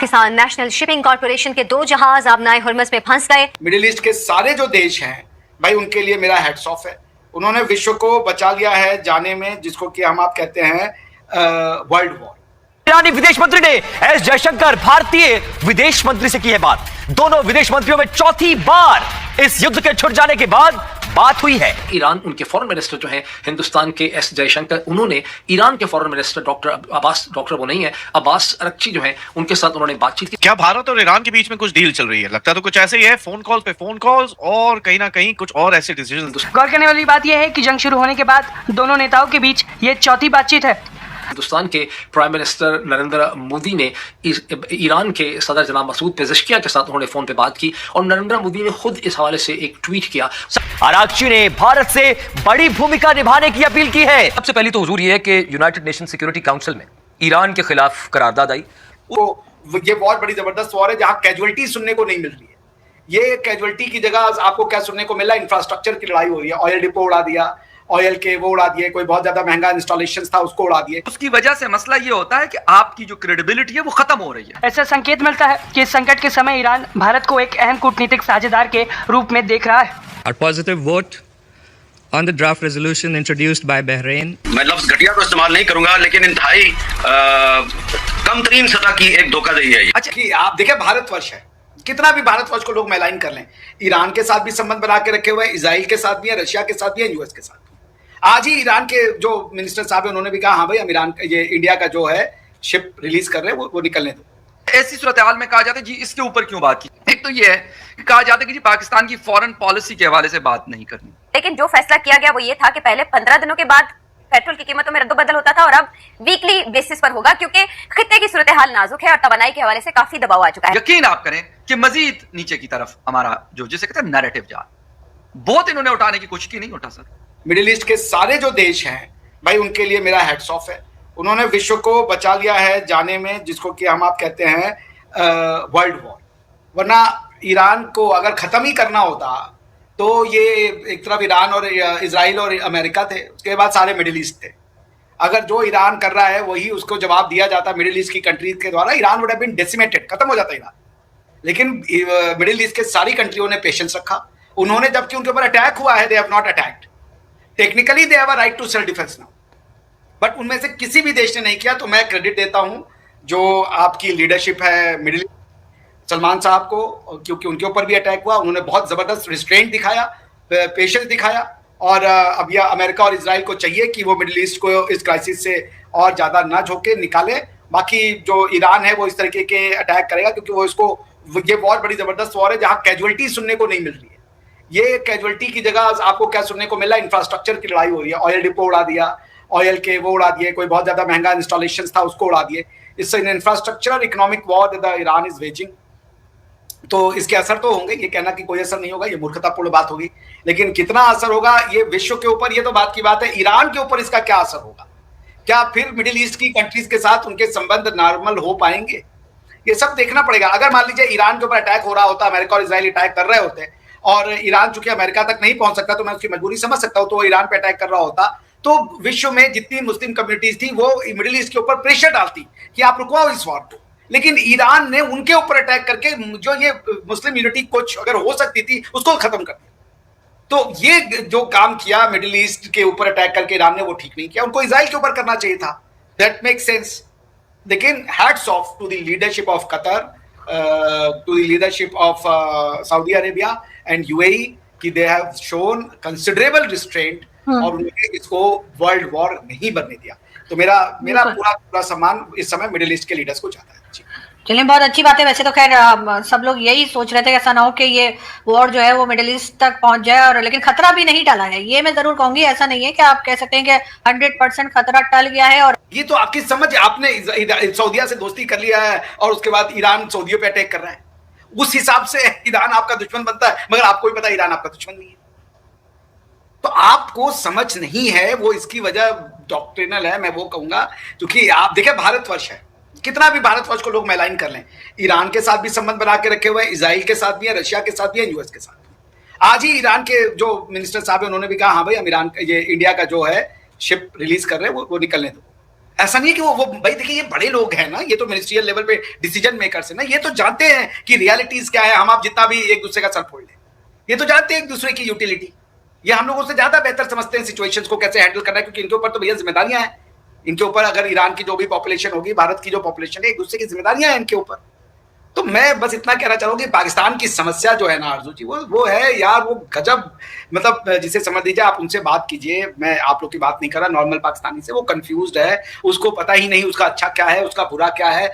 Pakistan national shipping corporation के 2 जहाज आबनाए Hormuz में फंस गए। मिडिल ईस्ट के सारे जो देश हैं भाई, उनके लिए मेरा हैट्स ऑफ है। उन्होंने विश्व को बचा लिया है जाने में, जिसको कि हम आप कहते हैं वर्ल्ड वॉर। ईरानी विदेश मंत्री ने एस जयशंकर भारतीय विदेश मंत्री से की है बात। दोनों विदेश मंत्रियों में चौथी बार इस युद्ध के छुट जाने के बाद बात हुई है। ईरान, उनके फॉरेन मिनिस्टर जो हैं हिंदुस्तान के एस जयशंकर, उन्होंने ईरान के फॉरेन मिनिस्टर डॉक्टर वो नहीं है, अब्बास अरक्ची जो हैं, उनके साथ उन्होंने बातचीत की। क्या भारत और ईरान के बीच में कुछ डील चल रही है? लगता तो कुछ ऐसे ही है, फोन कॉल पे फोन कॉल्स और कहीं ना कहीं कुछ और ऐसे डिसीजन। गौर करने वाली बात यह है कि जंग शुरू होने के बाद दोनों नेताओं के बीच ये चौथी बातचीत है। हिंदुस्तान के प्राइम मिनिस्टर नरेंद्र मोदी ने ईरान के सदर जनाब मसूद पेज़ेश्कियान के साथ उन्होंने फोन पे बात की और नरेंद्र मोदी ने खुद इस हवाले से एक ट्वीट किया। अरागची ने भारत से बड़ी भूमिका निभाने की अपील की है। सबसे पहली तो हुजूर ये है कि यूनाइटेड नेशन सिक्योरिटी काउंसिल में ईरान के खिलाफ करारदाद आई। ये बहुत बड़ी जबरदस्त वॉर है जहां कैजुअलिटी सुनने को नहीं मिल रही है। ये कैजुअलिटी की जगह आपको क्या सुनने को मिला? इंफ्रास्ट्रक्चर की लड़ाई हो रही है। ऑयल डिपो उड़ा दिया, ऑयल के वो उड़ा दिए, कोई बहुत ज्यादा महंगा इंस्टॉलेशन था उसको उड़ा दिए। उसकी वजह से मसला ये होता है कि आपकी जो क्रेडिबिलिटी है वो खत्म हो रही है। ऐसा संकेत मिलता है कि इस संकट के समय ईरान भारत को एक अहम कूटनीतिक साझेदार के रूप में देख रहा है। Our positive vote on the draft resolution introduced by Bahrain. मैं लफ्ज घटिया तो इस्तेमाल नहीं करूंगा, लेकिन इंतहाई कम तरीन सतह की एक धोखाधड़ी है। अच्छा कि आप देखें, भारतवर्ष है, कितना भी भारतवर्ष को लोग मैलाइन कर लें, ईरान के साथ भी संबंध बना के रखे हुए हैं, इजराइल के साथ भी है, रशिया के साथ भी है, यूएस के साथ भी। आज ही ईरान के जो मिनिस्टर साहब है उन्होंने भी कहा हाँ भाई हम ईरान ये इंडिया का जो है शिप रिलीज कर रहे हैं वो निकलने दो। ऐसी सूरत हाल में कहा जाता है जी इसके ऊपर क्यों बात की। एक तो ये है कि कहा जाता है कि जी पाकिस्तान की फॉरेन पॉलिसी के हवाले से बात नहीं करनी। लेकिन जो फैसला किया गया वो ये था कि पहले 15 दिनों के बाद पेट्रोल की कीमतों में रद्दोबदल होता था और अब वीकली बेसिस पर होगा, क्योंकि खित्ते की सूरत हाल नाजुक है और तवानाई के हवाले से काफी दबाव आ चुका है। यकीन आप करें कि मजीद नीचे की तरफ हमारा जो जिसे कहते हैं नैरेटिव जा बहुत इन्होंने उठाने की कोशिश की, नहीं उठा सर। मिडिल ईस्ट के सारे जो देश हैं भाई, उनके लिए मेरा हैट्स ऑफ है। उन्होंने विश्व को बचा लिया है जाने में, जिसको कि हम आप कहते हैं वर्ल्ड वॉर। वरना ईरान को अगर खत्म ही करना होता तो ये एक तरफ ईरान और इजराइल और अमेरिका थे, उसके बाद सारे मिडिल ईस्ट थे। अगर जो ईरान कर रहा है वही उसको जवाब दिया जाता मिडिल ईस्ट की कंट्रीज के द्वारा, Iran would have been decimated, खत्म हो जाता ईरान। लेकिन मिडिल ईस्ट के सारी कंट्रियों ने पेशेंस रखा। उन्होंने, जबकि उनके ऊपर अटैक हुआ है, they have not attacked. Technically they have a right to self defence now, but उनमें से किसी भी देश ने नहीं किया। तो मैं क्रेडिट देता हूं जो आपकी लीडरशिप है मिडिल सलमान साहब को, क्योंकि उनके ऊपर भी अटैक हुआ, उन्होंने बहुत जबरदस्त रिस्ट्रेंट दिखाया, पेशेंस दिखाया। और अब यह अमेरिका और इजराइल को चाहिए कि वो मिडिल ईस्ट को इस क्राइसिस से और ज्यादा ना झोंके, निकाले। बाकी जो ईरान है वो इस तरीके के अटैक करेगा, क्योंकि वो इसको, ये बहुत बड़ी जबरदस्त वॉर है जहां कैजुअलिटी सुनने को नहीं मिल रही है। ये कैजुअलिटी की जगह आपको क्या सुनने को मिला? इंफ्रास्ट्रक्चर की लड़ाई हो रही है। ऑयल डिपो उड़ा दिया, ऑयल के वो उड़ा दिए, कोई बहुत ज्यादा महंगा इंस्टॉलेशन था उसको उड़ा दिए। इससे infrastructural economic war the Iran is waging. तो इसके असर तो होंगे, ये कहना कि कोई असर नहीं होगा ये मूर्खतापूर्ण बात होगी। लेकिन कितना असर होगा ये विश्व के ऊपर, ये तो बात की बात है। ईरान के ऊपर इसका क्या असर होगा? क्या फिर मिडिल ईस्ट की कंट्रीज के साथ उनके संबंध नॉर्मल हो पाएंगे? ये सब देखना पड़ेगा। अगर मान लीजिए ईरान के ऊपर अटैक हो रहा होता, अमेरिका और इजराइल अटैक कर रहे होते और ईरान चूंकि अमेरिका तक नहीं पहुंच सकता, तो मैं उसकी मजबूरी समझ सकता हूं, तो वो ईरान पे अटैक कर रहा होता तो विश्व में जितनी मुस्लिम कम्युनिटीज थी वो मिडिल ईस्ट के ऊपर प्रेशर डालती कि आप रुकवाओ इस वॉर को। लेकिन ईरान ने उनके ऊपर अटैक करके जो ये मुस्लिम यूनिटी कुछ अगर हो सकती थी उसको खत्म कर दिया। तो ये जो काम किया मिडिल ईस्ट के ऊपर अटैक करके ईरान ने, वो ठीक नहीं किया। उनको इजराइल के ऊपर करना चाहिए था, दैट मेक सेंस। लेकिन hats off to the leadership of Qatar, to the leadership of Saudi Arabia and UAE कि they have shown considerable restraint और उन्होंने इसको वर्ल्ड वॉर नहीं बनने दिया। तो मेरा पूरा सम्मान इस समय मिडिल ईस्ट के लीडर्स को जाता है। चलिए, बहुत अच्छी बात है। वैसे तो खैर सब लोग यही सोच रहे थे कि ऐसा ना हो कि ये वॉर जो है वो मिडिल ईस्ट तक पहुंच जाए, और लेकिन खतरा भी नहीं टला है, ये मैं जरूर कहूंगी। ऐसा नहीं है कि आप कह सकते हैं कि 100% खतरा टल गया है। और ये तो आपकी समझ, आपने सऊदिया से दोस्ती कर लिया है और उसके बाद ईरान सऊदियों पे अटैक कर रहा है, उस हिसाब से ईरान आपका दुश्मन बनता है, मगर आपको भी पता है ईरान आपका दुश्मन नहीं है। तो आपको समझ नहीं है, वो इसकी वजह डॉक्ट्रिनल है, मैं वो कहूंगा। क्योंकि आप देखें, भारतवर्ष है, कितना भी भारतवर्ष को लोग मैलाइन कर लें, ईरान के साथ भी संबंध बना के रखे हुए हैं, इजराइल के साथ भी है, रशिया के साथ भी है, यूएस के साथ भी। आज ही ईरान के जो मिनिस्टर साहब है उन्होंने भी कहा हाँ भाई हम ईरान ये इंडिया का जो है शिप रिलीज कर रहे हैं वो निकलने दो। ऐसा नहीं है कि वो भाई देखिए, ये बड़े लोग हैं ना, ये तो मिनिस्ट्रियल लेवल पे डिसीजन मेकर्स है ना, ये तो जानते हैं कि रियलिटीज क्या है। हम आप जितना भी एक दूसरे का सर फोड़ लें, ये तो जानते हैं एक दूसरे की यूटिलिटी। ये हम लोगों से ज्यादा बेहतर समझते हैं सिचुएशंस को कैसे हैंडल करना है, क्योंकि इनके ऊपर तो भैया जिम्मेदारियां हैं। इनके ऊपर अगर ईरान की जो भी पॉपुलेशन होगी, भारत की जो पॉपुलेशन है, एक दूसरे की जिम्मेदारियां हैं इनके ऊपर। तो मैं बस इतना कहना चाहूंगा कि पाकिस्तान की समस्या जो है ना आरजू जी, वो है यार, वो गजब, मतलब जिसे समझ लीजिए आप उनसे बात कीजिए, मैं आप लोग की बात नहीं कर रहा, नॉर्मल पाकिस्तानी से, वो कंफ्यूज्ड है, उसको पता ही नहीं उसका अच्छा क्या है, उसका बुरा क्या है,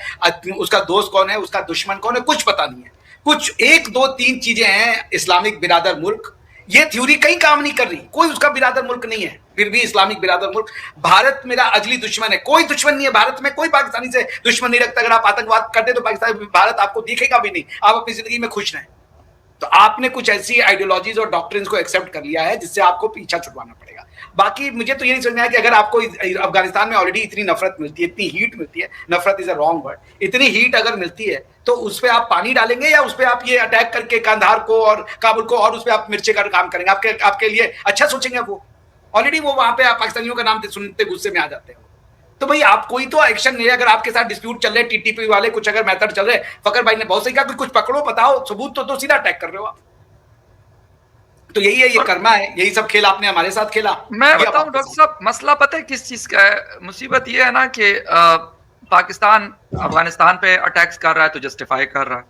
उसका दोस्त कौन है, उसका दुश्मन कौन है, कुछ पता नहीं है। कुछ 1 2 3 चीजें हैं, इस्लामिक बिरादर मुल्क, ये थ्योरी कहीं काम नहीं कर रही, कोई उसका बिरादर मुल्क नहीं है, फिर भी इस्लामिक बिरादर मुल्क। भारत मेरा अजली दुश्मन है, कोई दुश्मन नहीं है भारत में, कोई पाकिस्तानी से दुश्मन नहीं रखता। अगर आप आतंकवाद करते तो पाकिस्तान, भारत आपको दिखेगा भी नहीं, आप अपनी जिंदगी में खुश रहें। तो आपने कुछ ऐसी आइडियोलॉजीज और डॉक्ट्रिन्स को एक्सेप्ट कर लिया है जिससे आपको पीछा छुड़वाना पड़ेगा। बाकी मुझे तो ये नहीं समझ में आया कि अगर आपको अफगानिस्तान में ऑलरेडी इतनी नफरत मिलती है, इतनी हीट मिलती है, नफरत इज अ रॉन्ग वर्ड, इतनी हीट अगर मिलती है तो उस पर आप पानी डालेंगे या उस पर आप ये अटैक करके कंधार को और काबुल को और उस पर आप मिर्चे का काम करेंगे? आपके लिए अच्छा सोचेंगे वो? ऑलरेडी वो वहां पे पाकिस्तानियों का नाम सुनते गुस्से में आ जाते हैं। तो भाई आप कोई तो एक्शन नहीं है। अगर आपके साथ डिस्प्यूट चल रहे, टीटीपी वाले कुछ अगर मेथड चल रहे, फकर भाई ने बहुत सही कहा कि कुछ पकड़ो, बताओ सबूत, तो सीधा अटैक कर रहे हो आप। तो यही है, ये कर्मा है, यही सब खेल आपने हमारे साथ खेला। मैं बताऊं डॉक्टर साहब, मसला पता है किस चीज का है? मुसीबत ये है ना कि पाकिस्तान अफगानिस्तान पे अटैक्स कर रहा है तो जस्टिफाई कर रहा है।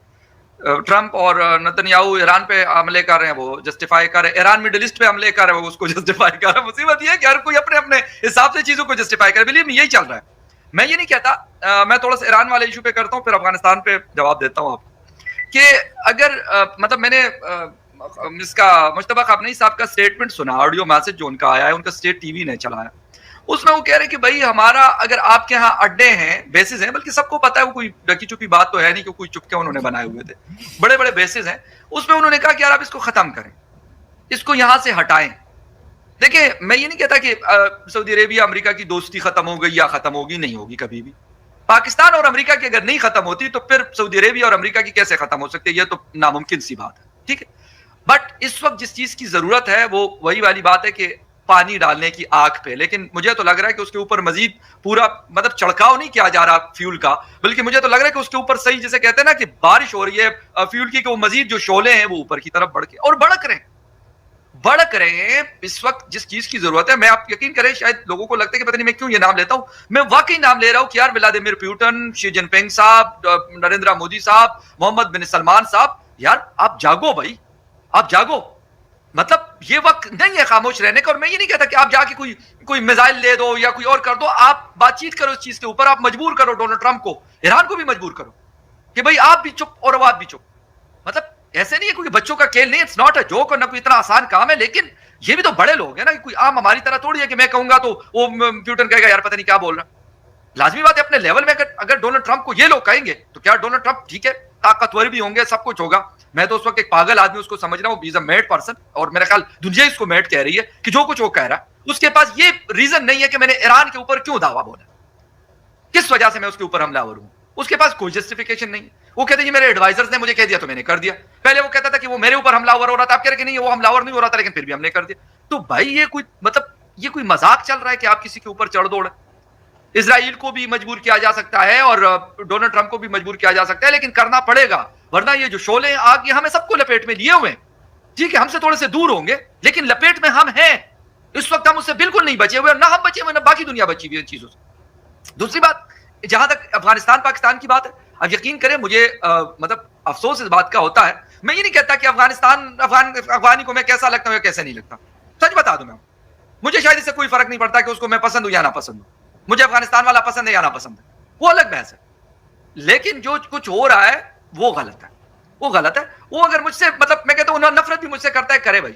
ट्रंप और नेतन्याहू ईरान पे हमले कर रहे हैं, वो जस्टिफाई कर रहे हैं। ईरान मिडिल ईस्ट पे हमले कर रहे हैं, वो उसको जस्टिफाई कर रहा है। मुसीबत ये है कि हर कोई अपने अपने हिसाब से चीजों को जस्टिफाई करे। बिलीव मी, यही चल रहा है। मैं ये नहीं कहता, मैं थोड़ा सा ईरान वाले इशू पे करता हूँ, फिर अफगानिस्तान पे जवाब देता हूँ आपको। कि अगर मतलब मैंने इसका मुश्तबा खामनेई साहब का स्टेटमेंट सुना, ऑडियो मैसेज जो उनका आया है, उनका स्टेट टीवी ने चलाया, उसमें वो कह रहे हैं कि भाई हमारा अगर आपके यहाँ अड्डे हैं, बेसिस हैं, बल्कि सबको पता है वो कोई डकी चुपी बात तो है नहीं कि कोई चुपके उन्होंने बनाए हुए थे, बड़े बड़े बेसिस हैं। उसमें उन्होंने कहा कि यार आप इसको खत्म करें, इसको यहां से हटाएं। देखिए, मैं ये नहीं कहता कि सऊदी अरेबिया अमेरिका की दोस्ती खत्म हो गई या खत्म होगी, नहीं होगी कभी भी। पाकिस्तान और अमेरिका की अगर नहीं खत्म होती तो फिर सऊदी अरेबिया और अमेरिका की कैसे खत्म हो सकती है? ये तो नामुमकिन सी बात है, ठीक है। बट इस वक्त जिस चीज की जरूरत है वो वही वाली बात है कि पानी डालने की आग पे। लेकिन मुझे तो लग रहा है कि उसके ऊपर मजीद पूरा मतलब छिड़काव नहीं किया जा रहा फ्यूल का, बल्कि मुझे तो लग रहा है कि उसके ऊपर सही, जैसे कहते हैं ना कि बारिश हो रही है फ्यूल की, कि वो मजीद जो शोले हैं वो ऊपर की तरफ बढ़ के और भड़क रहे हैं। इस वक्त जिस चीज की जरूरत है, मैं आप यकीन करें, शायद लोगों को लगता है कि पता नहीं मैं क्यों ये नाम लेता हूं, मैं वाकई नाम ले रहा हूं कि यार व्लादिमीर पुतिन, शी जिनपिंग साहब, नरेंद्र मोदी साहब, मोहम्मद बिन सलमान साहब, यार आप जागो भाई, आप जागो। मतलब ये वक्त नहीं है खामोश रहने का। और मैं ये नहीं कहता कि आप जाके कोई मिसाइल ले दो या कोई और कर दो, आप बातचीत करो इस चीज के ऊपर, आप मजबूर करो डोनाल्ड ट्रंप को, ईरान को भी मजबूर करो कि भाई आप भी चुप और आप भी चुप। मतलब ऐसे नहीं है कोई बच्चों का खेल नहीं, इट्स नॉट अ जोक और ना कोई इतना आसान काम है। लेकिन ये भी तो बड़े लोग हैं ना, कि कोई आम हमारी तरह थोड़ी है कि मैं कहूंगा तो वो पुतिन कहेगा यार पता नहीं क्या बोल रहा। लाजमी बात है, अपने लेवल में अगर डोनाल्ड ट्रंप को ये लोग कहेंगे तो क्या डोनाल्ड ट्रंप ठीक है ताकतवर भी होंगे, सब कुछ होगा। मैं तो उस वक्त एक पागल आदमी उसको समझ रहा हूँ, इज अ मेड पर्सन, और मेरा ख्याल दुनिया इसको मेड कह रही है कि जो कुछ वो कह रहा है उसके पास ये रीजन नहीं है कि मैंने ईरान के ऊपर क्यों दावा बोला, किस वजह से मैं उसके ऊपर हमलावर हूं। उसके पास कोई जस्टिफिकेशन नहीं है। वो कहते हैं मेरे एडवाइजर्स ने मुझे कह दिया तो मैंने कर दिया। पहले वो कहता था कि वो मेरे ऊपर हमलावर हो रहा था, आप कह रहे कि नहीं वो हमलावर नहीं हो रहा था, लेकिन फिर भी हमने कर दिया। तो भाई ये कोई मतलब ये कोई मजाक चल रहा है कि आप किसी के ऊपर चढ़ दौड़। इजराइल को भी मजबूर किया जा सकता है और डोनाल्ड ट्रंप को भी मजबूर किया जा सकता है, लेकिन करना पड़ेगा, वरना ये जो शोले आग ये हमें सबको लपेट में लिए हुए हैं। ठीक है, हमसे थोड़े से दूर होंगे लेकिन लपेट में हम हैं। इस वक्त हम उससे बिल्कुल नहीं बचे हुए, ना हम बचे हुए ना बाकी दुनिया बची हुई इन चीजों से। दूसरी बात, जहां तक अफगानिस्तान पाकिस्तान की बात है, अब यकीन करें मुझे मतलब अफसोस इस बात का होता है। मैं ये नहीं कहता कि अफगानी को मैं कैसा लगता हूं या कैसे नहीं लगता। सच बता दूं मैं, मुझे शायद इससे कोई फर्क नहीं पड़ता कि उसको मैं पसंद हूं या ना पसंद हूं। मुझे अफगानिस्तान वाला पसंद है या ना पसंद है, वो अलग बहस है। लेकिन जो कुछ हो रहा है वो गलत है, वो गलत है। वो अगर मुझसे मतलब मैं कहता हूं नफरत भी मुझसे करता है, करे भाई,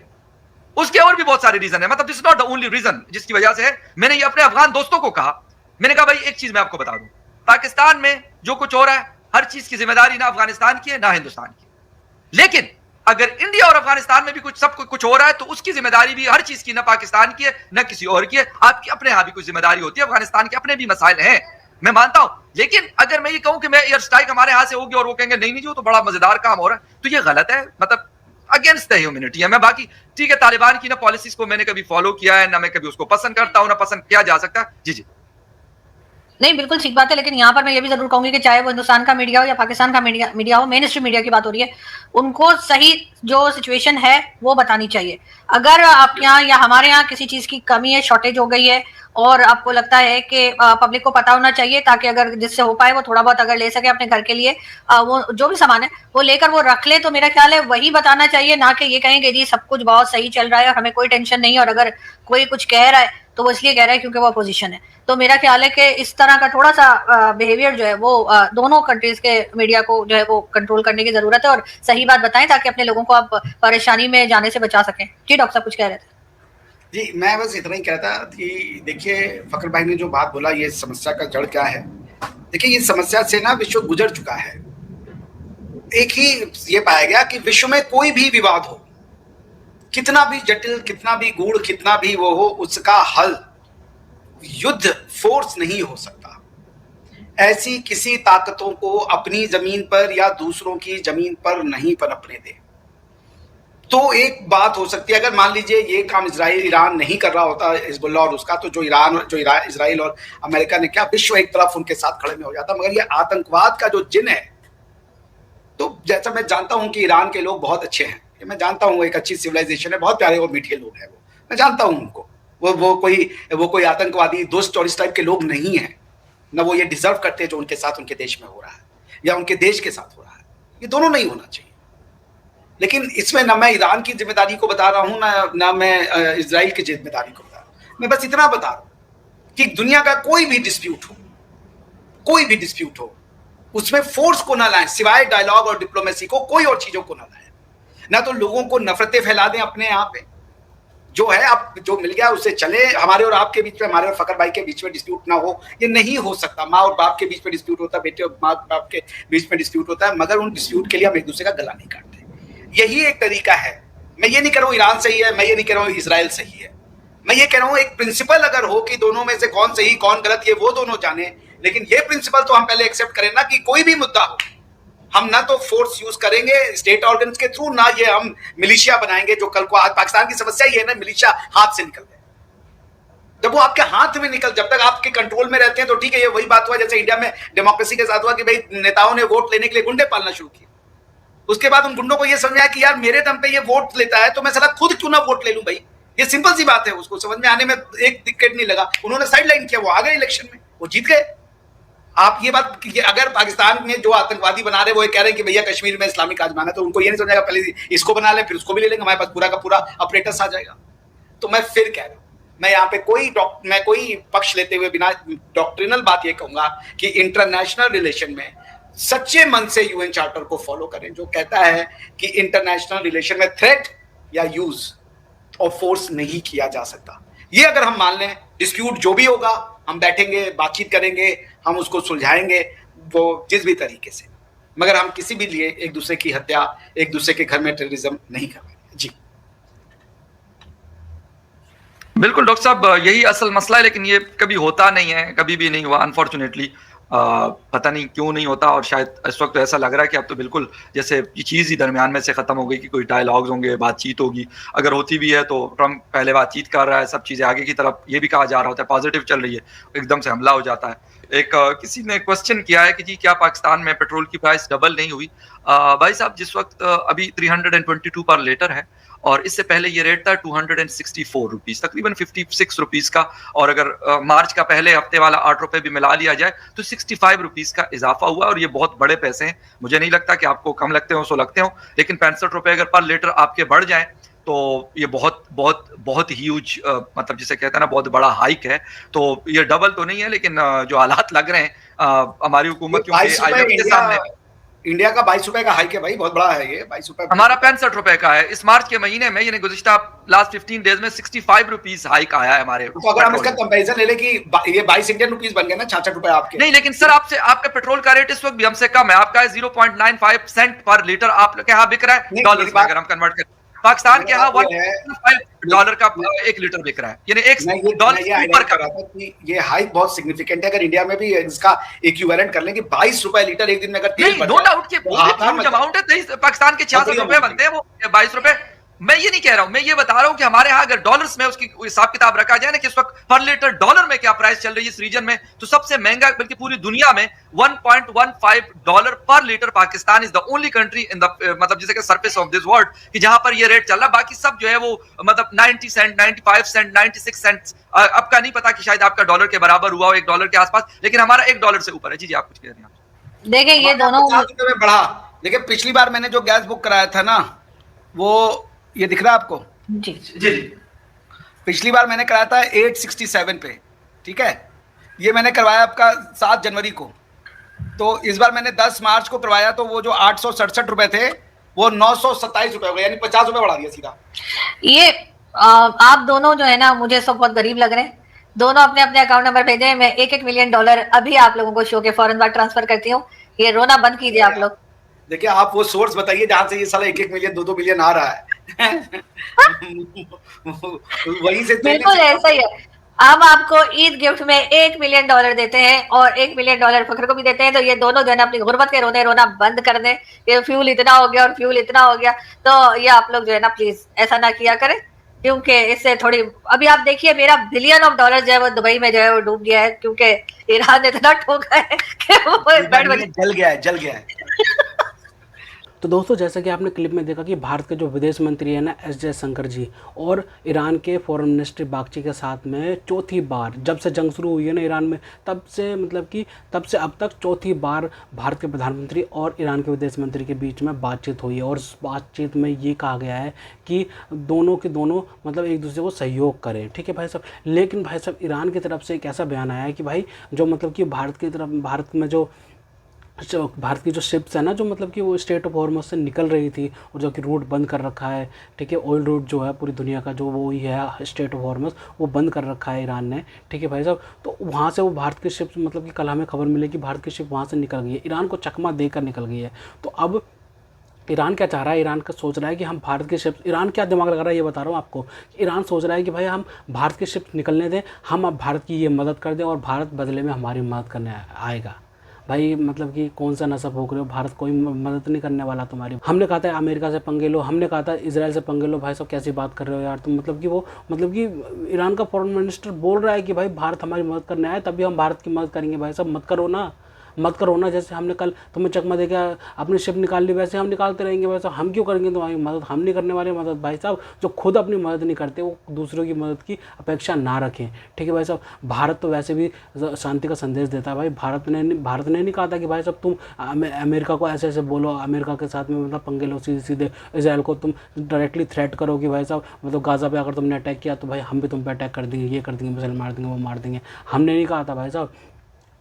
उसके और भी बहुत सारे रीजन है। मतलब this is not the only reason जिसकी वजह से है। मैंने ये अपने अफगान दोस्तों को कहा, मैंने कहा भाई एक चीज मैं आपको बता दूं, पाकिस्तान में जो कुछ हो रहा है हर चीज की जिम्मेदारी ना अफगानिस्तान की है ना हिंदुस्तान की, लेकिन अगर इंडिया और अफगानिस्तान में भी सब कुछ हो रहा है तो उसकी जिम्मेदारी भी हर चीज की ना पाकिस्तान की है ना किसी और की है। आपकी अपने यहां भी कुछ जिम्मेदारी होती है, अफगानिस्तान के अपने भी मसाइल हैं, मैं मानता हूं। लेकिन अगर मैं ये कहूं कि मैं एयर स्ट्राइक हमारे यहां से होगी और वो कहेंगे नहीं जो तो बड़ा मजेदार काम हो रहा है, तो ये गलत है, मतलब अगेंस्ट द ह्यूमैनिटी है। मैं बाकी ठीक है, तालिबान की ना पॉलिसीज को मैंने कभी फॉलो किया है ना मैं कभी उसको पसंद करता हूं ना पसंद किया जा सकता। जी जी नहीं, बिल्कुल ठीक बात है, लेकिन यहाँ पर मैं ये भी जरूर कहूंगी कि चाहे वो हिंदुस्तान का मीडिया हो या पाकिस्तान का मीडिया हो, मेन स्ट्रीम मीडिया की बात हो रही है, उनको सही जो सिचुएशन है वो बतानी चाहिए। अगर आपके यहाँ या हमारे यहाँ किसी चीज की कमी है, शॉर्टेज हो गई है और आपको लगता है कि पब्लिक को पता होना चाहिए, ताकि अगर जिससे हो पाए वो थोड़ा बहुत अगर ले सके अपने घर के लिए, वो जो भी सामान है वो लेकर वो रख ले, तो मेरा ख्याल है वही बताना चाहिए, ना कि ये कहें कि जी सब कुछ बहुत सही चल रहा है और हमें कोई टेंशन नहीं है, और अगर कोई कुछ कह रहा है तो वो इसलिए कह रहा है क्योंकि वो अपोजिशन है। तो मेरा ख्याल है कि इस तरह का थोड़ा सा बिहेवियर जो है वो दोनों कंट्रीज के मीडिया को जो है वो कंट्रोल करने की जरूरत है, और सही बात बताएं ताकि अपने लोगों को आप परेशानी में जाने से बचा सकें। जी डॉक्टर साहब कुछ कह रहे थे? जी, मैं बस इतना ही कहता कि देखिए फखर भाई ने जो बात बोला, ये समस्या का जड़ क्या है। देखिए ये समस्या से ना विश्व गुजर चुका है। एक ही ये पाया गया कि विश्व में कोई भी विवाद हो, कितना भी जटिल, कितना भी गूढ़, कितना भी वो हो, उसका हल युद्ध फोर्स नहीं हो सकता। ऐसी किसी ताकतों को अपनी जमीन पर या दूसरों की जमीन पर नहीं पनपने दे। तो एक बात हो सकती है, अगर मान लीजिए ये काम ईरान नहीं कर रहा होता, हिजबुल्लाह और उसका, तो जो इजराइल और अमेरिका ने क्या, विश्व एक तरफ उनके साथ खड़े में हो जाता। मगर ये आतंकवाद का जो जिन है, तो जैसा मैं जानता हूं कि ईरान के लोग बहुत अच्छे हैं, मैं जानता हूं एक अच्छी सिविलाइजेशन है, बहुत प्यारे और मीठे लोग हैं, वो मैं जानता हूं उनको, वो कोई आतंकवादी दुष्ट और इस टाइप के लोग नहीं है, ना वो ये डिजर्व करते जो उनके साथ उनके देश में हो रहा है या उनके देश के साथ हो रहा है। ये दोनों नहीं होना चाहिए। लेकिन इसमें ना मैं ईरान की जिम्मेदारी को बता रहा हूं, ना मैं इजराइल की जिम्मेदारी को बता रहा हूं। मैं बस इतना बता रहा हूं कि दुनिया का कोई भी डिस्प्यूट हो, उसमें फोर्स को ना लाएं, सिवाय डायलॉग और डिप्लोमेसी को, कोई और चीजों को ना लाएं। ना तो लोगों को नफरतें फैला दें अपने यहाँ पे, जो है अब जो मिल गया उससे चले। हमारे और आपके बीच में, हमारे और फखर भाई के बीच में डिस्प्यूट ना हो, ये नहीं हो सकता। माँ और बाप के बीच में डिस्प्यूट होता है, बेटे और माँ बाप के बीच में डिस्प्यूट होता है, मगर उन डिस्प्यूट के लिए हम एक दूसरे का गला नहीं काटते। यही एक तरीका है। मैं ये नहीं कह रहा हूँ ईरान सही है, मैं ये नहीं कह रहा हूँ इजराइल सही है, मैं ये कह रहा हूँ एक प्रिंसिपल अगर हो कि दोनों में से कौन सही कौन गलत, ये वो दोनों जाने। लेकिन ये प्रिंसिपल तो हम पहले एक्सेप्ट करें ना कि कोई भी मुद्दा हो, हम ना तो फोर्स यूज करेंगे स्टेट ऑर्गन्स के थ्रू, ना ये हम मिलिशिया बनाएंगे। जो कल को आज पाकिस्तान की समस्या ये है ना, मिलिशिया हाथ से निकल गए। जब वो आपके हाथ में निकल, जब तक आपके कंट्रोल में रहते हैं तो ठीक है। ये वही बात हुआ जैसे इंडिया में डेमोक्रेसी के साथ हुआ कि भाई नेताओं ने वोट लेने के लिए गुंडे पालना शुरू किए। उसके बाद उन गुंडों को ये समझ आया कि यार मेरे दम पे ये वोट लेता है तो मैं साला खुद क्यों ना वोट ले लूं भाई। ये सिंपल सी बात है, उसको समझ में आने में एक दिक्कत नहीं लगा। उन्होंने साइड लाइन किया, वो आ गए इलेक्शन में, वो जीत गए। आप ये बात, अगर पाकिस्तान में जो आतंकवादी बना रहे वो ये कह रहे हैं कि भैया कश्मीर में इस्लामिक राज बनाना है, तो उनको ये नहीं समझेगा पहले इसको बना ले फिर उसको भी ले लेंगे, हमारे पास पूरा का पूरा अपरेटस आ जाएगा। तो मैं फिर कह रहा हूं, मैं यहाँ पे कोई पक्ष लेते हुए बिना डॉक्ट्रिनल बात ये कहूंगा कि इंटरनेशनल रिलेशन में सच्चे मन से यूएन चार्टर को फॉलो करें, जो कहता है कि इंटरनेशनल रिलेशन में थ्रेट या यूज ऑफ फोर्स नहीं किया जा सकता। ये अगर हम मान लें, डिस्प्यूट जो भी होगा हम बैठेंगे, बातचीत करेंगे, हम उसको सुलझाएंगे वो जिस भी तरीके से, मगर हम किसी भी लिए एक दूसरे की हत्या, एक दूसरे के घर में टेररिज्म नहीं करवाएंगे। जी बिल्कुल डॉक्टर साहब, यही असल मसला है, लेकिन ये कभी होता नहीं है, कभी भी नहीं हुआ अनफॉर्चुनेटली। पता नहीं क्यों नहीं होता, और शायद इस वक्त तो ऐसा लग रहा है कि अब तो बिल्कुल जैसे ये चीज़ ही दरमियान में से ख़त्म हो गई कि कोई डायलॉग्स होंगे, बातचीत होगी। अगर होती भी है तो ट्रम्प पहले बातचीत कर रहा है, सब चीज़ें आगे की तरफ ये भी कहा जा रहा होता है पॉजिटिव चल रही है, एकदम से हमला हो जाता है। एक किसी ने क्वेश्चन किया है कि जी क्या पाकिस्तान में पेट्रोल की प्राइस डबल नहीं हुई? भाई साहब, जिस वक्त अभी 322 पर लीटर है और इससे पहले ये रेट था 264 रुपीज़, तकरीबन 56 रुपीज़ का, और अगर मार्च का पहले हफ्ते वाला 8 रुपये भी मिला लिया जाए तो 65 रुपीज़ का इजाफा हुआ। और ये बहुत बड़े पैसे हैं, मुझे नहीं लगता कि आपको कम लगते हो सो लगते हो, लेकिन 65 रुपये अगर पर लीटर आपके बढ़ जाए तो ये बहुत बहुत बहुत ह्यूज, मतलब जिसे कहते हैं ना, बहुत बड़ा हाइक है। तो ये डबल तो नहीं है, लेकिन जो हालात लग रहे हैं हमारी हुकूमत, क्योंकि IMF के सामने इंडिया का 22 रुपए का हाइक है भाई, बहुत बड़ा है ये 22 रुपए। हमारा 65 रुपए का है। इस मार्च के महीने में, यानी गुज़िश्ता लास्ट 15 डेज में 65 रुपीज़ हाइक आया है हमारे। तो अगर हम इसका कंपैरिजन ले लें कि ये 22 इंडियन रुपीस बन गए ना, 66 रुपए आपके। नहीं, लेकिन सर आपका पेट्रोल का रेट इस वक्त भी हमसे कम है। आपका 0.95 सेंट पर लीटर आप के यहाँ बिक रहा है डॉलर में, अगर हम कन्वर्ट करें। पाकिस्तान के यहाँ $1.5 का 1 लीटर बिक रहा है, यानी $1 ऊपर का। ये हाइक बहुत सिग्निफिकेंट है। अगर इंडिया में भी इसका इक्विवेलेंट कर लें कि 22 रुपए लीटर एक दिन में अगर तेल नो डाउट के अमाउंट है, पाकिस्तान के 66 रुपए बनते हैं, वो 22 रुपए मैं ये नहीं कह रहा हूं, मैं ये बता रहा हूं कि हमारे यहां अगर डॉलर्स में उसकी हिसाब किताब रखा जाए ना कि इस वक्त पर लीटर डॉलर में क्या प्राइस चल रही है इस रीजन में, तो सबसे महंगा बल्कि पूरी दुनिया में $1.15 पर litre Pakistan is the only country in the मतलब जिसे सरफेस ऑफ दिस वर्ल्ड कि जहां पर ये रेट चल रहा है। बाकी सब जो है वो मतलब 90 सेंट, 95 सेंट, 96 सेंट, अब का नहीं पता कि शायद आपका डॉलर के बराबर हुआ हो, $1 के आसपास, लेकिन हमारा $1 से ऊपर है। जी आप कुछ कह रहे हैं? देखिए ये दोनों 50 रुपए में बढ़ा। देखिए पिछली बार मैंने जो गैस बुक कराया था ना, वो ये दिख रहा है आपको? जी जी पिछली बार मैंने कराया था 867 पे, ठीक है। ये मैंने करवाया आपका 7 जनवरी को, तो इस बार मैंने 10 मार्च को करवाया, तो वो जो 867 रुपए थे वो 927 रुपए हो गए, यानी 50 रुपए बढ़ा दिया सीधा। ये आप दोनों जो है ना, मुझे सब बहुत गरीब लग रहे हैं। दोनों अपने अपने अकाउंट नंबर भेजें, मैं $1 मिलियन अभी आप लोगों को शो के फौरन बाद ट्रांसफर करती हूँ। ये रोना बंद कीजिए आप लोग। देखिए आप वो सोर्स बताइए जहां से ये साला 1-1 मिलियन 2-2 मिलियन आ रहा है। वहीं से बिल्कुल ऐसा ही है। हम आपको ईद गिफ्ट में $1 मिलियन देते हैं और $1 मिलियन फखर को भी देते हैं, तो ये दोनों जो है ना अपनी गुर्बत के रोना बंद कर दें। ये फ्यूल इतना हो गया और फ्यूल इतना हो गया, तो ये आप लोग जो है ना प्लीज ऐसा ना किया करें, क्योंकि इससे थोड़ी अभी आप देखिए मेरा $1 बिलियन जो है वो दुबई में जो है वो डूब गया है, क्योंकि ईरान ने इतना ठोका है कि वो जल गया है। तो दोस्तों जैसा कि आपने क्लिप में देखा कि भारत के जो विदेश मंत्री है ना एस जयशंकर जी और ईरान के फॉरेन मिनिस्टर बागची के साथ में चौथी बार, जब से जंग शुरू हुई है ना ईरान में, तब से अब तक चौथी बार भारत के प्रधानमंत्री और ईरान के विदेश मंत्री के बीच में बातचीत हुई है। और उस बातचीत में ये कहा गया है कि दोनों के दोनों मतलब एक दूसरे को सहयोग करें, ठीक है भाई साहब। लेकिन भाई साहब ईरान की तरफ से एक ऐसा बयान आया है कि भाई जो मतलब कि भारत की जो शिप्स है ना, जो मतलब कि वो स्ट्रेट ऑफ हॉर्मज से निकल रही थी और जो कि रूट बंद कर रखा है, ठीक है। ऑयल रूट जो है पूरी दुनिया का जो वो ही है स्ट्रेट ऑफ हॉर्मज, वो बंद कर रखा है ईरान ने, ठीक है भाई साहब। तो वहाँ से वो भारत की शिप्स मतलब कि कल हमें खबर मिली कि भारत की शिप वहाँ से निकल गई है, ईरान को चकमा देकर निकल गई है। तो अब ईरान क्या चाह रहा है? ईरान का सोच रहा है कि हम भारत की शिप, ईरान क्या दिमाग लगा रहा है ये बता रहा हूँ आपको। ईरान सोच रहा है कि भाई हम भारत की शिप निकलने दें, हम अब भारत की ये मदद कर दें और भारत बदले में हमारी मदद करने आएगा। भाई मतलब कि कौन सा नशा भोग रहे हो, भारत कोई मदद नहीं करने वाला तुम्हारी। हमने कहा था अमेरिका से पंगे लो, हमने कहा था इजराइल से पंगे लो। भाई साहब कैसी बात कर रहे हो यार तुम। मतलब कि ईरान का फॉरेन मिनिस्टर बोल रहा है कि भाई भारत हमारी मदद करने आए तभी हम भारत की मदद करेंगे। भाई साहब मत करो ना। जैसे हमने कल तुम्हें चकमा देके अपनी शिप निकाल ली, वैसे हम निकालते रहेंगे। भाई साहब हम क्यों करेंगे तुम्हारी मदद? हम नहीं करने वाले मदद। भाई साहब जो खुद अपनी मदद नहीं करते वो दूसरों की मदद की अपेक्षा ना रखें, ठीक है भाई साहब। भारत तो वैसे भी शांति का संदेश देता है भाई। भारत ने नहीं कहा था कि भाई साहब तुम अमेरिका को ऐसे बोलो, अमेरिका के साथ में मतलब पंगे लो, सीधे इजराइल को तुम डायरेक्टली थ्रेट करो कि भाई साहब मतलब गाज़ा पे अगर तुमने अटैक किया तो भाई हम भी तुम पे अटैक कर देंगे, ये कर देंगे, मिसाइल मार देंगे, वो मार देंगे। हमने नहीं कहा था भाई साहब।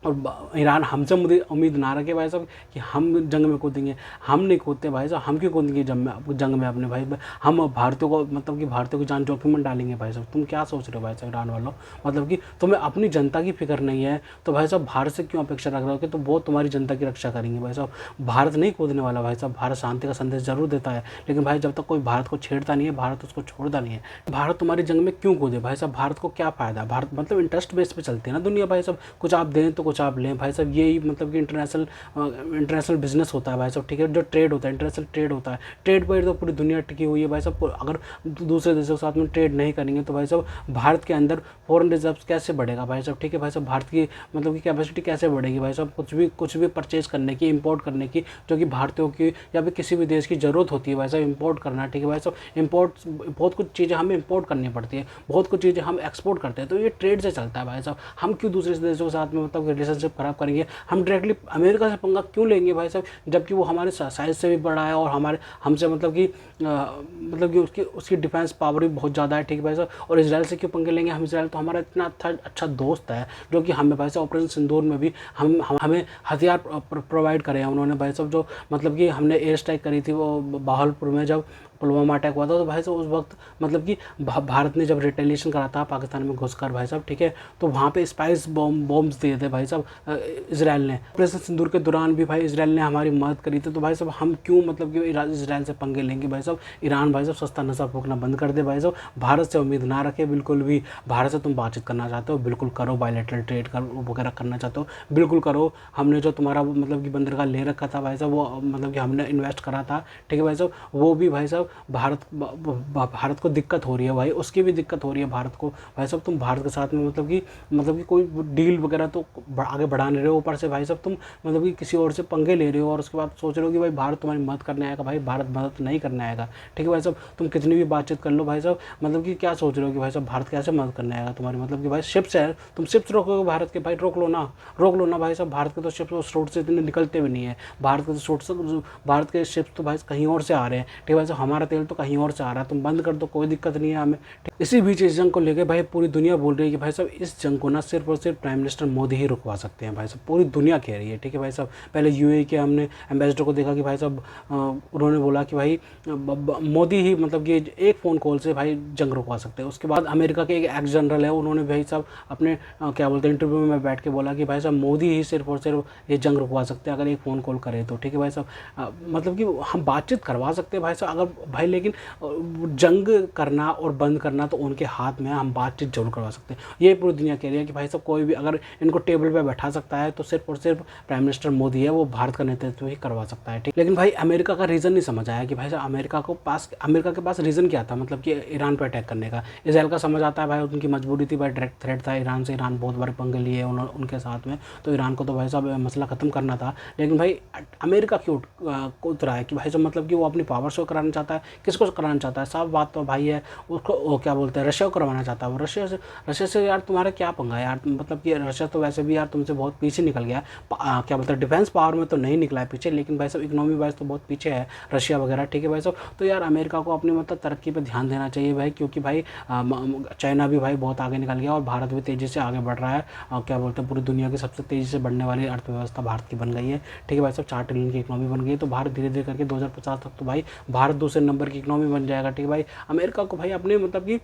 और ईरान हमसे उम्मीद ना रखे भाई साहब कि हम जंग में कूदेंगे। हम नहीं कूदते भाई साहब। हम क्यों कूदेंगे जंग में अपने भाई? हम भारतीयों को मतलब कि भारतीयों की जान जोखिम में डालेंगे भाई साहब? तुम क्या सोच रहे हो भाई साहब ईरान वालों? मतलब कि तुम्हें अपनी जनता की फिक्र नहीं है तो भाई साहब भारत से क्यों अपेक्षा रख रहे हो कि तो वो तुम्हारी जनता की रक्षा करेंगे? भाई साहब भारत नहीं कूदने वाला भाई साहब। भारत शांति का संदेश जरूर देता है, लेकिन भाई जब तक कोई भारत को छेड़ता नहीं है, भारत उसको छोड़ता नहीं है। भारत तुम्हारी जंग में क्यों कूदे भाई साहब? भारत को क्या फ़ायदा? भारत मतलब इंटरेस्ट बेस पे चलती है ना दुनिया भाई साहब। कुछ आप दें तो कुछ आप लें भाई साहब। यही मतलब कि इंटरनेशनल बिजनेस होता है भाई साहब, ठीक है। जो ट्रेड होता है, इंटरनेशनल ट्रेड होता है, ट्रेड पर तो पूरी दुनिया टिकी हुई है भाई साहब। अगर दूसरे देशों के साथ में ट्रेड नहीं करेंगे तो भाई साहब भारत के अंदर फॉरेन रिजर्व कैसे बढ़ेगा भाई साहब, ठीक है भाई साहब। भारत की मतलब की कैपेसिटी कैसे बढ़ेगी भाई साहब? कुछ भी परचेज करने की, इंपोर्ट करने की, जो कि भारतीयों की या फिर किसी भी देश की ज़रूरत होती है भाई साहब, इंपोर्ट करना, ठीक है भाई साहब। इंपोर्ट बहुत कुछ चीज़ें हमें इंपोर्ट करनी पड़ती है, बहुत कुछ चीज़ें हम एक्सपोर्ट करते हैं, तो ये ट्रेड से चलता है भाई साहब। हम क्यों दूसरे देशों के साथ में मतलब रिलेशनशिप खराब करेंगे? हम डायरेक्टली अमेरिका से पंगा क्यों लेंगे भाई साहब, जबकि वो हमारे साइज से भी बड़ा है और हमसे मतलब कि उसकी डिफेंस पावर भी बहुत ज़्यादा है, ठीक है भाई साहब। और इजराइल से क्यों पंगे लेंगे हम? इजराइल तो हमारा इतना अच्छा दोस्त है जो कि हमें भाई साहब ऑपरेशन सिंदूर में भी हमें हथियार प्रोवाइड करे हैं उन्होंने भाई साहब। जो मतलब कि हमने एयर स्ट्राइक करी थी वो बाहलपुर में जब पुलवामा अटैक हुआ था, तो भाई साहब उस वक्त मतलब कि भारत ने जब रिटेलिएशन करा था पाकिस्तान में घुसकर भाई साहब, ठीक है, तो वहाँ पे स्पाइस बॉम्ब्स दिए थे भाई साहब इजराइल ने। ऑपरेशन सिंदूर के दौरान भी भाई इजराइल ने हमारी मदद करी थी, तो भाई साहब हम क्यों मतलब कि इजराइल से पंगे लेंगे भाई साहब? ईरान भाई साहब सस्ता नशा फूकना बंद कर दे भाई साहब। भारत से उम्मीद ना रखे बिल्कुल भी। भारत से तुम बातचीत करना चाहते हो बिल्कुल करो, बायलैटरल ट्रेड वगैरह करना चाहते हो बिल्कुल करो। हमने जो तुम्हारा मतलब कि बंदरगाह ले रखा था भाई साहब, वो मतलब कि हमने इन्वेस्ट करा था, ठीक है भाई साहब, वो भी भाई साहब साहब भारत को दिक्कत हो रही है भाई, उसकी भी दिक्कत हो रही है भारत को भाई साहब। तुम भारत के साथ में मतलब कि कोई डील वगैरह तो आगे बढ़ा नहीं रहे हो, ऊपर से भाई साहब तुम मतलब कि किसी और से पंगे ले रहे हो और उसके बाद सोच रहे हो कि भाई भारत तुम्हारी मदद करने आएगा। भाई भारत मदद नहीं करने आएगा, ठीक है भाई साहब। तुम कितनी भी बातचीत कर लो भाई साहब, मतलब कि क्या सोच रहे हो कि भाई साहब भारत कैसे मदद करने आएगा तुम्हारी, मतलब कि भाई शिप्स है, तुम शिप्स रोकोगे भारत के, भाई रोक लो ना भाई साहब। भारत के तो शिप्स उस रोड से इतने निकलते भी नहीं है, भारत के शिप्स तो भाई कहीं और से आ रहे हैं, ठीक है भाई साहब। हमारा तेल तो कहीं और से आ रहा है, तुम बंद कर दो, कोई दिक्कत नहीं है हमें। इसी बीच इस जंग को लेकर भाई पूरी दुनिया बोल रही है कि भाई साहब इस जंग को ना सिर्फ और सिर्फ प्राइम मिनिस्टर मोदी ही रुकवा सकते हैं भाई साहब, पूरी दुनिया कह रही है, ठीक है भाई साहब। पहले यूएई के हमने एम्बेसडर को देखा कि भाई साहब उन्होंने बोला कि भाई मोदी ही मतलब कि एक फ़ोन कॉल से भाई जंग रुकवा सकते हैं। उसके बाद अमेरिका के एक एक्स जनरल है, उन्होंने भाई साहब अपने क्या बोलते हैं इंटरव्यू में बैठ के बोला कि भाई साहब मोदी ही सिर्फ और सिर्फ ये जंग रुकवा सकते हैं अगर एक फ़ोन कॉल करे तो, ठीक है भाई साहब। मतलब कि हम बातचीत करवा सकते हैं भाई साहब अगर भाई, लेकिन जंग करना और बंद करना तो उनके हाथ में है, हम बातचीत जरूर करवा सकते हैं। ये पूरी दुनिया कह रही है कि भाई साहब कोई भी अगर इनको टेबल पे बैठा सकता है तो सिर्फ और सिर्फ प्राइम मिनिस्टर मोदी है, वो भारत का नेतृत्व ही करवा सकता है, ठीक। लेकिन भाई अमेरिका का रीज़न नहीं समझ आया कि भाई साहब अमेरिका के पास रीज़न क्या था, मतलब कि ईरान पर अटैक करने का। इसराइल का समझ आता है भाई उनकी मजबूरी थी, भाई डायरेक्ट थ्रेट था ईरान से, ईरान बहुत बड़े पंगे लिए उनके साथ में, तो ईरान को तो भाई साहब मसला ख़त्म करना था। लेकिन भाई अमेरिका क्यों उतरा है कि भाई साहब मतलब कि वो अपनी पावर शो कराना चाहता है, किसको कराना चाहता है, साफ बात तो भाई है, उसको क्या बोलते हैं रशिया को करवाना चाहता है। वो रशिया से यार तुम्हारा क्या पंगा यार, मतलब कि रशिया तो वैसे भी यार तुमसे बहुत पीछे निकल गया, क्या बोलते हैं डिफेंस पावर में तो नहीं निकला है पीछे, लेकिन भाई साहब इकोनॉमी वाइज तो बहुत पीछे है रशिया वगैरह, ठीक है भाई साहब। तो यार अमेरिका को अपनी मतलब तरक्की पे ध्यान देना चाहिए भाई, क्योंकि भाई चाइना भी भाई बहुत आगे निकल गया और भारत भी तेज़ी से आगे बढ़ रहा है। क्या बोलते हैं पूरी दुनिया की सबसे तेज़ी से बढ़ने वाली अर्थव्यवस्था भारत की बन गई है, ठीक है भाई साहब। 4 ट्रिलियन की इकोनॉमी बन गई है, तो भारत धीरे धीरे करके 2050 तक तो भाई भारत दूसरे नंबर की इकोनॉमी बन जाएगा, ठीक है भाई। अमेरिका को भाई अपने मतलब कि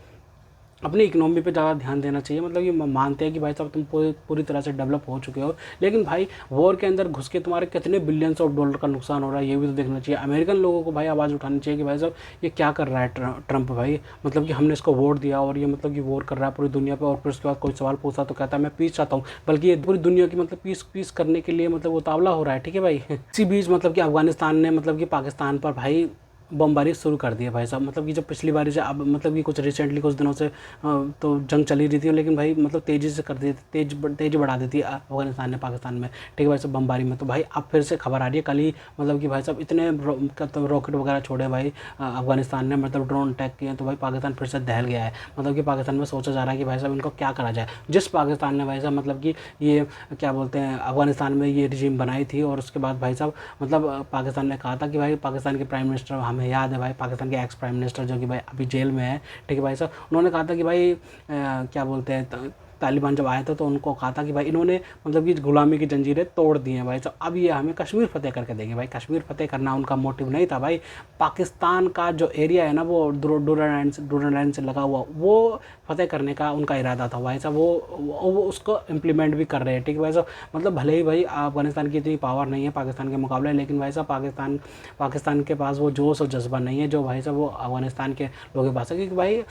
अपनी इकोनॉमी पे ज़्यादा ध्यान देना चाहिए, मतलब ये मानते हैं कि भाई साहब तुम पूरी तरह से डेवलप हो चुके हो, लेकिन भाई वॉर के अंदर घुस के तुम्हारे कितने बिलियंस ऑफ डॉलर का नुकसान हो रहा है ये भी तो देखना चाहिए। अमेरिकन लोगों को भाई आवाज़ उठानी चाहिए कि भाई साहब ये क्या कर रहा है ट्रंप भाई, मतलब कि हमने इसको वोट दिया और ये मतलब कि वॉर कर रहा है पूरी दुनिया पर, और फिर उसके बाद कोई सवाल पूछा तो कहता है मैं पीस चाहता हूँ, बल्कि ये पूरी दुनिया की मतलब पीस करने के लिए मतलब वो तावला हो रहा है, ठीक है भाई। इसी बीच मतलब कि अफगानिस्तान ने मतलब कि पाकिस्तान पर भाई बमबारी शुरू कर दी है भाई साहब, मतलब कि जब पिछली बारी से अब मतलब कि कुछ रिसेंटली कुछ दिनों से तो जंग चली रही थी, लेकिन भाई मतलब तेज़ी से कर दी तेज बढ़ा दी थी अफगानिस्तान ने पाकिस्तान में, ठीक है भाई साहब बमबारी में। तो भाई अब फिर से खबर आ रही है, कल ही मतलब कि भाई साहब इतने रॉकेट वगैरह छोड़े भाई अफगानिस्तान ने, मतलब ड्रोन अटैक किए, तो भाई पाकिस्तान फिर से दहल गया है। मतलब कि पाकिस्तान में सोचा जा रहा है कि भाई साहब इनको क्या करा जाए। जिस पाकिस्तान ने भाई साहब मतलब कि ये क्या बोलते हैं अफगानिस्तान में ये रिजीम बनाई थी, और उसके बाद भाई साहब मतलब पाकिस्तान ने कहा था कि भाई पाकिस्तान के प्राइम मिनिस्टर हमें याद है भाई, पाकिस्तान के एक्स प्राइम मिनिस्टर जो कि भाई अभी जेल में है, ठीक है भाई साहब, उन्होंने कहा था कि भाई क्या बोलते हैं तालिबान जब आया था तो उनको कहा था कि भाई इन्होंने मतलब कि गुलामी की जंजीरें तोड़ दी हैं भाई साहब, अब ये हमें कश्मीर फतेह करके देंगे। भाई कश्मीर फतेह करना उनका मोटिव नहीं था भाई, पाकिस्तान का जो एरिया है ना वो डूरन लाइन से लगा हुआ वो फतेह करने का उनका इरादा था भाई साहब, वो उसको इम्प्लीमेंट भी कर रहे हैं, ठीक है भाई साहब। मतलब भले ही भाई अफगानिस्तान की इतनी पावर नहीं है पाकिस्तान के मुकाबले, लेकिन भाई साहब पाकिस्तान के पास वो जोश और जज्बा नहीं है जो भाई साहब वो अफगानिस्तान के लोगों के पास है, क्योंकि भाई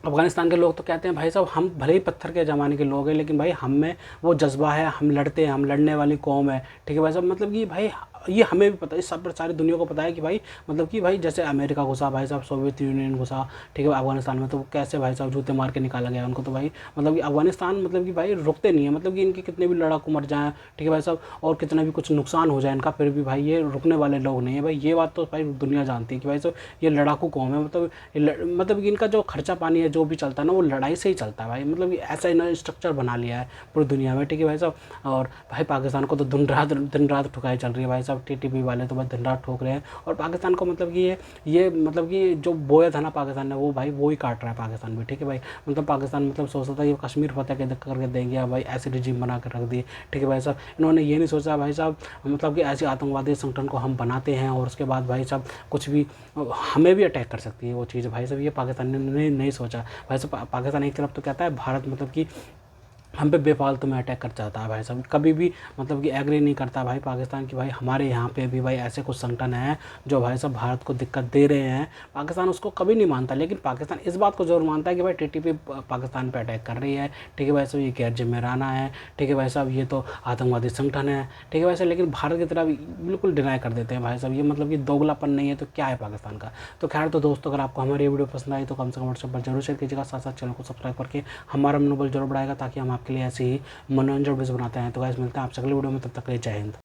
अफगानिस्तान के लोग तो कहते हैं भाई साहब हम भले ही पत्थर के ज़माने के लोग हैं, लेकिन भाई हम में वो जज्बा है, हम लड़ते हैं, हम लड़ने वाली कौम है, ठीक है भाई साहब। मतलब कि भाई ये हमें भी पता है, इस सब सारी दुनिया को पता है कि भाई मतलब कि भाई जैसे अमेरिका घुसा भाई साहब, सोवियत यूनियन घुसा, ठीक है अफगानिस्तान में, तो कैसे भाई साहब जूते मार के निकाला गया उनको। तो भाई मतलब कि अफगानिस्तान मतलब कि भाई रुकते नहीं है, मतलब कि इनके कितने भी लड़ाकू मर जाएँ, ठीक है भाई साहब, और कितना भी कुछ नुकसान हो जाए इनका, फिर भी भाई ये रुकने वाले लोग नहीं है भाई। ये बात तो भाई दुनिया जानती है कि भाई साहब ये लड़ाकू कौम है, मतलब कि इनका जो खर्चा पानी है जो भी चलता है ना वो लड़ाई से ही चलता है भाई, मतलब कि ऐसा इन्होंने स्ट्रक्चर बना लिया है पूरी दुनिया में, ठीक है भाई साहब। और भाई पाकिस्तान को तो दिन रात ठुकाई चल रही है भाई साहब, TTP वाले तो भाई दिन रात ठोक रहे हैं, और पाकिस्तान को मतलब कि ये मतलब कि जो बोया था ना पाकिस्तान ने वो भाई वो ही काट रहा है पाकिस्तान भी, ठीक है भाई। मतलब पाकिस्तान मतलब सोचता था कि कश्मीर फतेह करके देंगे, भाई ऐसे रिजीम बना कर रख दिए, ठीक है भाई साहब। इन्होंने ये नहीं सोचा भाई साहब मतलब कि ऐसे आतंकवादी संगठन को हम बनाते हैं और उसके बाद भाई साहब कुछ भी हमें भी अटैक कर सकती है वो चीज़, भाई साहब ये पाकिस्तान ने नहीं सोचा भाई साहब। पाकिस्तान एक तरफ तो कहता है भारत मतलब कि हम पे बेफालतू में अटैक कर जाता है भाई साहब, कभी भी मतलब कि एग्री नहीं करता भाई पाकिस्तान की भाई हमारे यहाँ पे भी भाई ऐसे कुछ संगठन हैं जो भाई साहब भारत को दिक्कत दे रहे हैं। पाकिस्तान उसको कभी नहीं मानता, लेकिन पाकिस्तान इस बात को जरूर मानता है कि भाई टीटीपी पाकिस्तान पे अटैक कर रही है, ठीक है भाई साहब, ये गैर जिम्मेदाराना है, ठीक है भाई साहब, ये तो आतंकवादी संगठन है, ठीक है भाई साहब, लेकिन भारत की तरफ बिल्कुल डिनाई कर देते हैं भाई साहब। ये मतलब कि दोगलापन नहीं है तो क्या है पाकिस्तान का। तो खैर, तो दोस्तों अगर आपको हमारी वीडियो पसंद आई तो कम से कम व्हाट्सएप पर जरूर शेयर कीजिएगा, साथ साथ चैनल को सब्सक्राइब करके हमारा मनोबल जरूर बढ़ाएगा, ताकि हम आपके लिए ऐसे ही मनोरंजन वीडियो बनाते हैं। तो गाइस मिलते हैं आपसे अगले वीडियो में, तब तक के लिए जय हिंद।